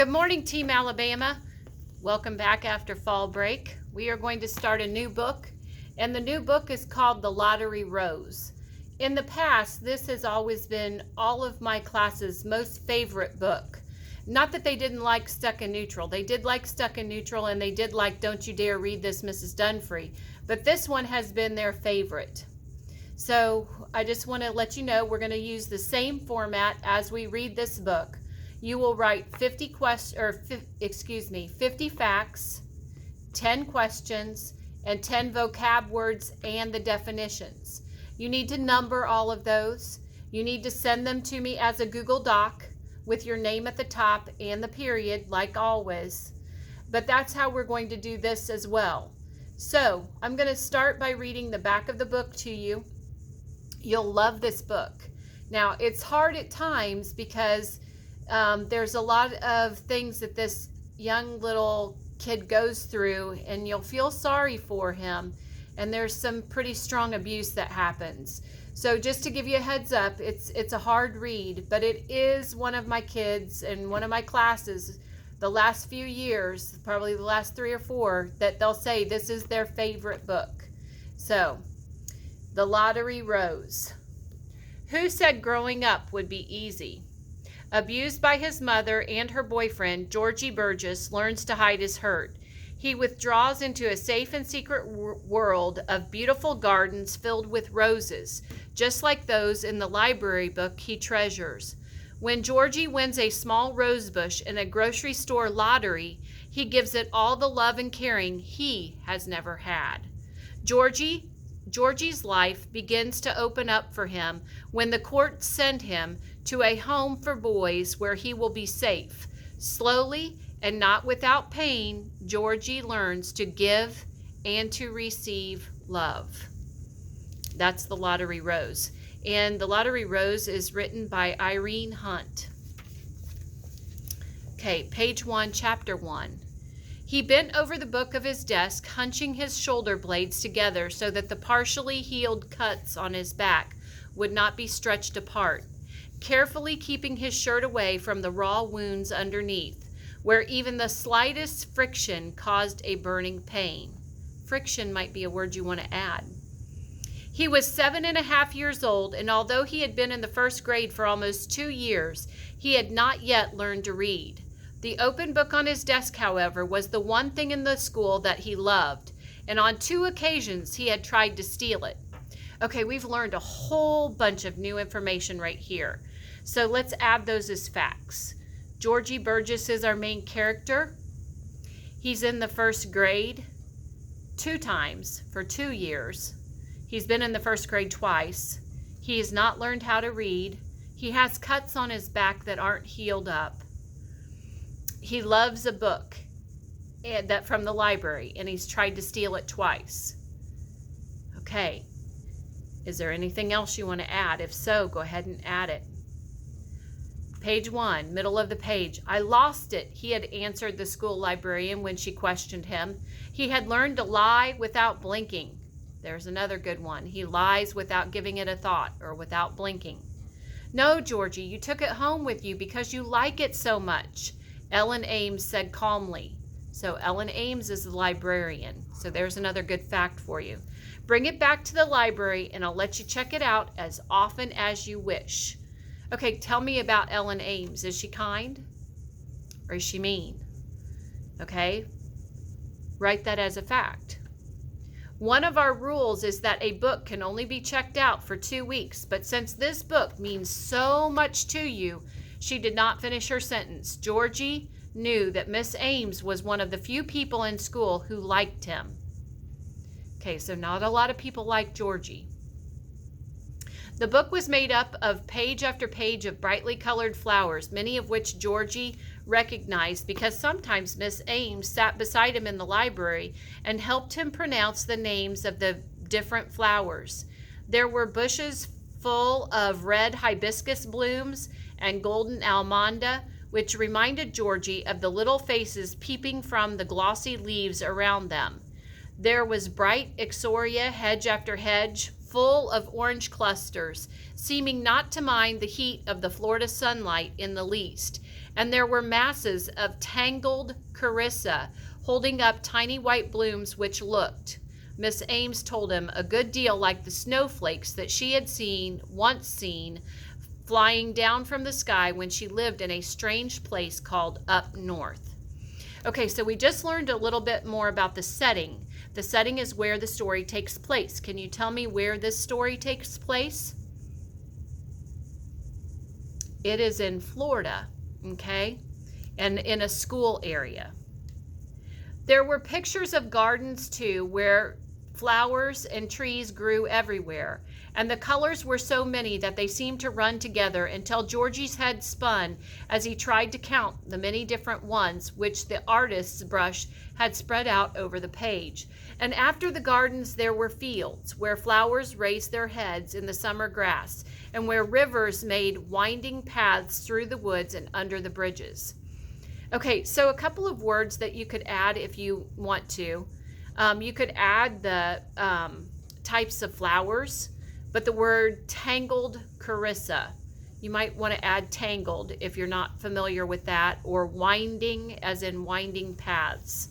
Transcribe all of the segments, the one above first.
Good morning, Team Alabama. Welcome back after fall break. We are going to start a new book, and the new book is called The Lottery Rose. In the past, this has always been all of my classes' most favorite book. Not that they didn't like Stuck in Neutral. They did like Stuck in Neutral, and they did like Don't You Dare Read This, Mrs. Dunfree. But this one has been their favorite. So I just want to let you know we're going to use the same format as we read this book. You will write 50 facts, 10 questions, and 10 vocab words and the definitions. You need to number all of those. You need to send them to me as a Google Doc with your name at the top and the period, like always. But that's how we're going to do this as well. So I'm going to start by reading the back of the book to you. You'll love this book. Now, it's hard at times because there's a lot of things that this young little kid goes through, and you'll feel sorry for him, and there's some pretty strong abuse that happens. So just to give you a heads up, it's a hard read, but it is one of my kids and one of my classes the last few years, probably the last 3 or 4, that they'll say this is their favorite book. So, The Lottery Rose. Who said growing up would be easy? Abused by his mother and her boyfriend, Georgie Burgess learns to hide his hurt. He withdraws into a safe and secret world of beautiful gardens filled with roses, just like those in the library book he treasures. When Georgie wins a small rose bush in a grocery store lottery, he gives it all the love and caring he has never had. Georgie's life begins to open up for him when the courts send him to a home for boys where he will be safe. Slowly and not without pain, Georgie learns to give and to receive love. That's The Lottery Rose. And The Lottery Rose is written by Irene Hunt. Okay, page 1, chapter 1. He bent over the book of his desk, hunching his shoulder blades together so that the partially healed cuts on his back would not be stretched apart, carefully keeping his shirt away from the raw wounds underneath, where even the slightest friction caused a burning pain. Friction might be a word you want to add. He was 7.5 years old, and although he had been in the first grade for almost 2 years, he had not yet learned to read. The open book on his desk, however, was the one thing in the school that he loved, and on 2 occasions he had tried to steal it. Okay, we've learned a whole bunch of new information right here. So let's add those as facts. Georgie Burgess is our main character. He's in the first grade 2 times for 2 years. He's been in the first grade twice. He has not learned how to read. He has cuts on his back that aren't healed up. He loves a book that from the library, and he's tried to steal it twice. Okay. Is there anything else you want to add? If so, go ahead and add it. Page 1, middle of the page. I lost it, he had answered the school librarian when she questioned him. He had learned to lie without blinking. There's another good one. He lies without giving it a thought or without blinking. No, Georgie, you took it home with you because you like it so much, Ellen Ames said calmly. So Ellen Ames is the librarian. So there's another good fact for you. Bring it back to the library and I'll let you check it out as often as you wish. Okay, tell me about Ellen Ames. Is she kind or is she mean? Okay, write that as a fact. One of our rules is that a book can only be checked out for 2 weeks, but since this book means so much to you, she did not finish her sentence. Georgie knew that Miss Ames was one of the few people in school who liked him. Okay, so not a lot of people like Georgie. The book was made up of page after page of brightly colored flowers, many of which Georgie recognized because sometimes Miss Ames sat beside him in the library and helped him pronounce the names of the different flowers. There were bushes full of red hibiscus blooms and golden almanda, which reminded Georgie of the little faces peeping from the glossy leaves around them. There was bright ixoria hedge after hedge, full of orange clusters, seeming not to mind the heat of the Florida sunlight in the least, and there were masses of tangled carissa holding up tiny white blooms which looked, Miss Ames told him, a good deal like the snowflakes that she had once seen flying down from the sky when she lived in a strange place called Up North. Okay, so we just learned a little bit more about the setting. The setting is where the story takes place. Can you tell me where this story takes place? It is in Florida, okay, and in a school area. There were pictures of gardens too, where flowers and trees grew everywhere, and the colors were so many that they seemed to run together until Georgie's head spun as he tried to count the many different ones which the artist's brush had spread out over the page. And after the gardens there were fields, where flowers raised their heads in the summer grass, and where rivers made winding paths through the woods and under the bridges. Okay, so a couple of words that you could add if you want to. You could add the types of flowers, but the word tangled carissa. You might want to add tangled if you're not familiar with that, or winding as in winding paths.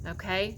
Okay,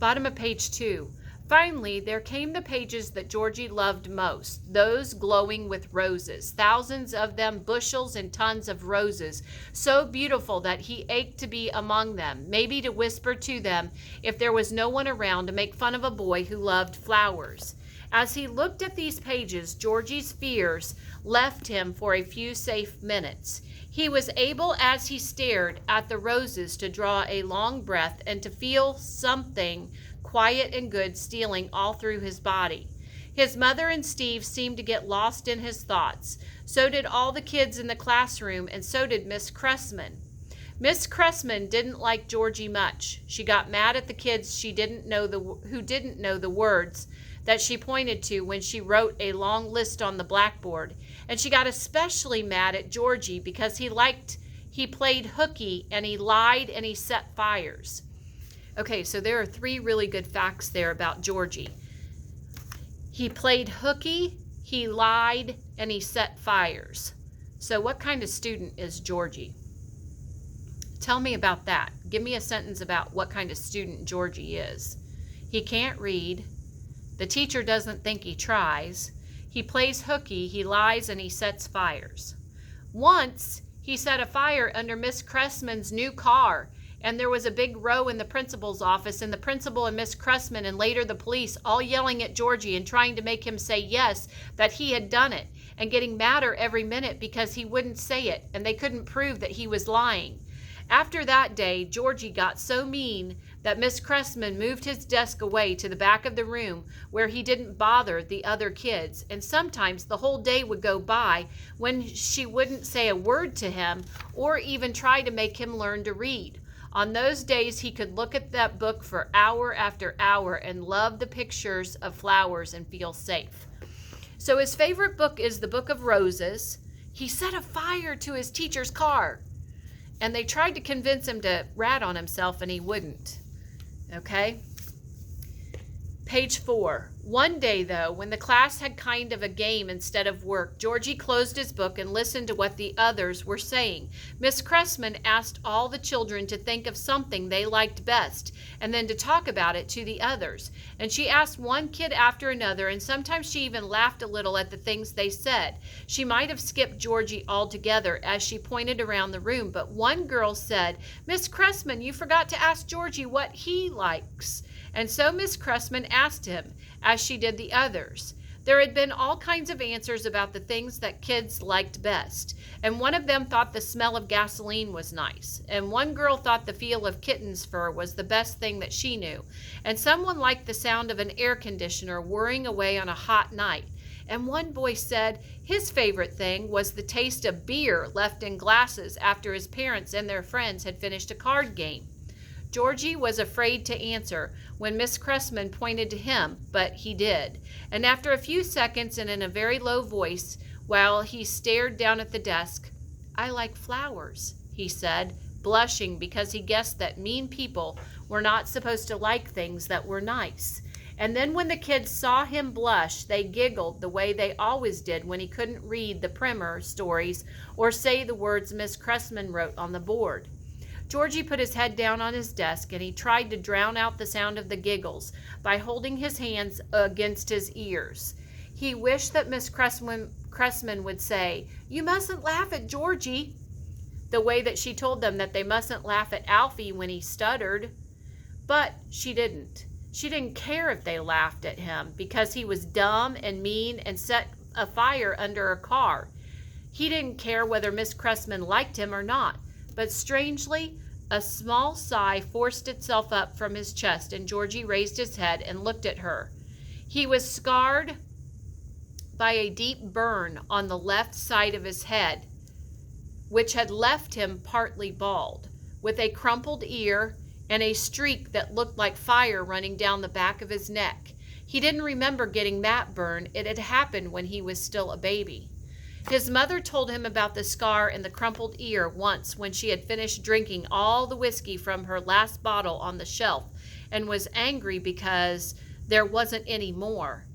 bottom of page 2. Finally, there came the pages that Georgie loved most, those glowing with roses, thousands of them, bushels and tons of roses, so beautiful that he ached to be among them, maybe to whisper to them if there was no one around to make fun of a boy who loved flowers. As he looked at these pages, Georgie's fears left him for a few safe minutes. He was able, as he stared at the roses, to draw a long breath and to feel something quiet and good stealing all through his body. His mother and Steve seemed to get lost in his thoughts. So did all the kids in the classroom, and so did Miss Cressman. Miss Cressman didn't like Georgie much. She got mad at the kids who didn't know the words that she pointed to when she wrote a long list on the blackboard, and she got especially mad at Georgie because he played hooky, and he lied, and he set fires. Okay, so there are 3 really good facts there about Georgie. He played hooky, he lied, and he set fires. So what kind of student is Georgie? Tell me about that. Give me a sentence about what kind of student Georgie is. He can't read. The teacher doesn't think he tries. He plays hooky, he lies, and he sets fires. Once, he set a fire under Miss Cressman's new car, and there was a big row in the principal's office, and the principal and Miss Cressman and later the police all yelling at Georgie and trying to make him say yes, that he had done it, and getting madder every minute because he wouldn't say it, and they couldn't prove that he was lying. After that day, Georgie got so mean that Miss Cressman moved his desk away to the back of the room where he didn't bother the other kids, and sometimes the whole day would go by when she wouldn't say a word to him or even try to make him learn to read. On those days, he could look at that book for hour after hour and love the pictures of flowers and feel safe. So his favorite book is the Book of Roses. He set a fire to his teacher's car, and they tried to convince him to rat on himself, and he wouldn't. Okay? Page 4. One day, though, when the class had kind of a game instead of work, Georgie closed his book and listened to what the others were saying. Miss Cressman asked all the children to think of something they liked best and then to talk about it to the others. And she asked one kid after another, and sometimes she even laughed a little at the things they said. She might have skipped Georgie altogether as she pointed around the room, but one girl said, "Miss Cressman, you forgot to ask Georgie what he likes." And so Miss Cressman asked him, as she did the others. There had been all kinds of answers about the things that kids liked best, and one of them thought the smell of gasoline was nice, and one girl thought the feel of kitten's fur was the best thing that she knew, and someone liked the sound of an air conditioner whirring away on a hot night, and one boy said his favorite thing was the taste of beer left in glasses after his parents and their friends had finished a card game. Georgie was afraid to answer when Miss Cressman pointed to him, but he did. And after a few seconds and in a very low voice, while he stared down at the desk, "I like flowers," he said, blushing because he guessed that mean people were not supposed to like things that were nice. And then when the kids saw him blush, they giggled the way they always did when he couldn't read the primer stories or say the words Miss Cressman wrote on the board. Georgie put his head down on his desk, and he tried to drown out the sound of the giggles by holding his hands against his ears. He wished that Miss Cressman would say, "You mustn't laugh at Georgie," the way that she told them that they mustn't laugh at Alfie when he stuttered. But she didn't. She didn't care if they laughed at him because he was dumb and mean and set a fire under a car. He didn't care whether Miss Cressman liked him or not. But strangely, a small sigh forced itself up from his chest, and Georgie raised his head and looked at her. He was scarred by a deep burn on the left side of his head, which had left him partly bald, with a crumpled ear and a streak that looked like fire running down the back of his neck. He didn't remember getting that burn. It had happened when he was still a baby. His mother told him about the scar and the crumpled ear once when she had finished drinking all the whiskey from her last bottle on the shelf and was angry because there wasn't any more.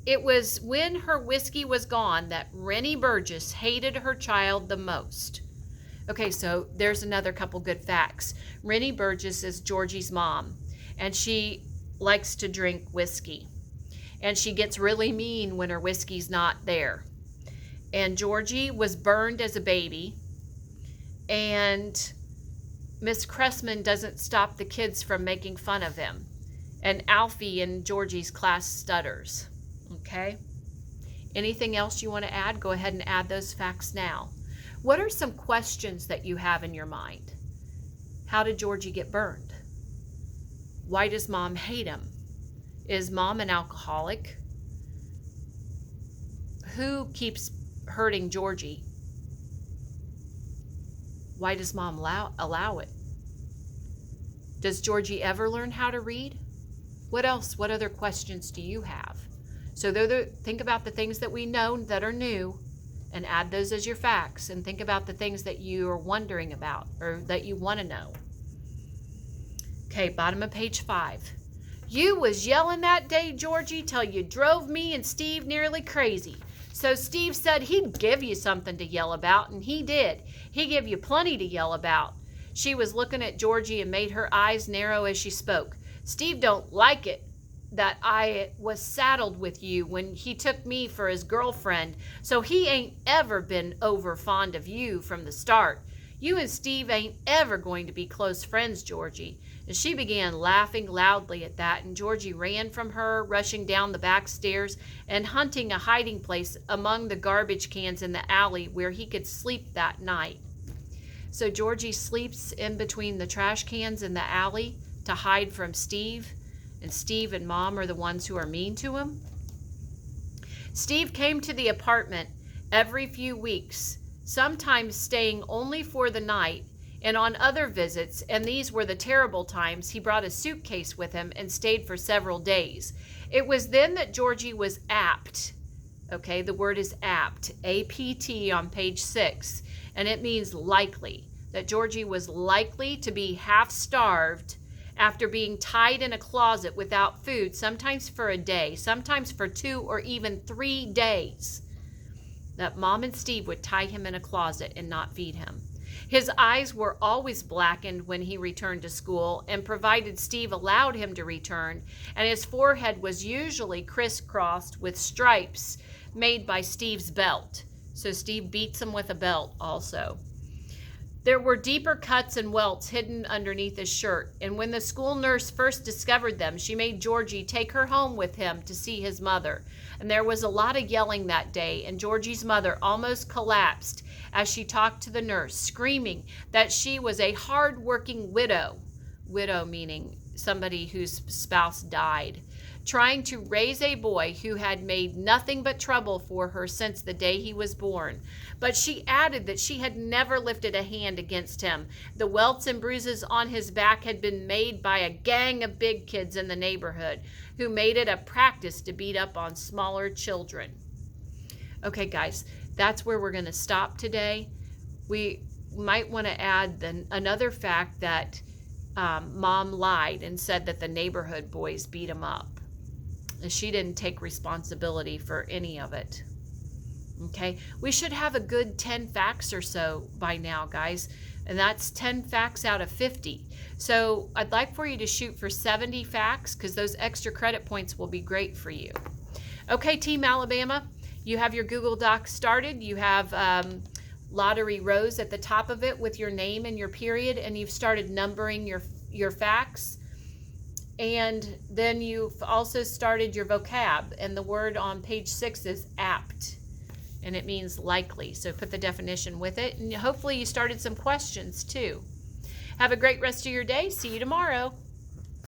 It was when her whiskey was gone that Rennie Burgess hated her child the most. Okay, so there's another couple good facts. Rennie Burgess is Georgie's mom, and she likes to drink whiskey. And she gets really mean when her whiskey's not there. And Georgie was burned as a baby, and Miss Cressman doesn't stop the kids from making fun of him. And Alfie in Georgie's class stutters. Okay? Anything else you want to add? Go ahead and add those facts now. What are some questions that you have in your mind? How did Georgie get burned? Why does mom hate him? Is mom an alcoholic? Who keeps hurting Georgie? Why does mom allow it? Does Georgie ever learn how to read? What else? What other questions do you have? So think about the things that we know that are new, and add those as your facts, and think about the things that you are wondering about or that you want to know. Okay, bottom of page 5. You was yelling that day, Georgie, till you drove me and Steve nearly crazy. So Steve said he'd give you something to yell about, and he did. He gave you plenty to yell about. She was looking at Georgie and made her eyes narrow as she spoke. Steve don't like it that I was saddled with you when he took me for his girlfriend, so he ain't ever been over fond of you from the start. You and Steve ain't ever going to be close friends, Georgie. And she began laughing loudly at that, and Georgie ran from her, rushing down the back stairs and hunting a hiding place among the garbage cans in the alley where he could sleep that night. So Georgie sleeps in between the trash cans in the alley to hide from Steve, and Steve and Mom are the ones who are mean to him. Steve came to the apartment every few weeks, sometimes staying only for the night, and on other visits, and these were the terrible times, he brought a suitcase with him and stayed for several days. It was then that Georgie was apt. Okay, the word is apt, A-P-T on page 6, and it means likely, that Georgie was likely to be half-starved after being tied in a closet without food, sometimes for a day, sometimes for 2 or even 3 days. That Mom and Steve would tie him in a closet and not feed him. His eyes were always blackened when he returned to school, and provided Steve allowed him to return, and his forehead was usually crisscrossed with stripes made by Steve's belt. So Steve beats him with a belt also. There were deeper cuts and welts hidden underneath his shirt, and when the school nurse first discovered them, she made Georgie take her home with him to see his mother. And there was a lot of yelling that day, and Georgie's mother almost collapsed as she talked to the nurse, screaming that she was a hard-working widow. Widow meaning somebody whose spouse died, trying to raise a boy who had made nothing but trouble for her since the day he was born. But she added that she had never lifted a hand against him. The welts and bruises on his back had been made by a gang of big kids in the neighborhood who made it a practice to beat up on smaller children. Okay, guys, that's where we're going to stop today. We might want to add another fact that Mom lied and said that the neighborhood boys beat him up. She didn't take responsibility for any of it. Okay, we should have a good 10 facts or so by now, guys, and that's 10 facts out of 50. So I'd like for you to shoot for 70 facts because those extra credit points will be great for you. Okay, Team Alabama, you have your Google Docs started. You have lottery rows at the top of it with your name and your period, and you've started numbering your facts. And then you've also started your vocab, and the word on page 6 is apt. And it means likely. So put the definition with it. And hopefully you started some questions too. Have a great rest of your day. See you tomorrow.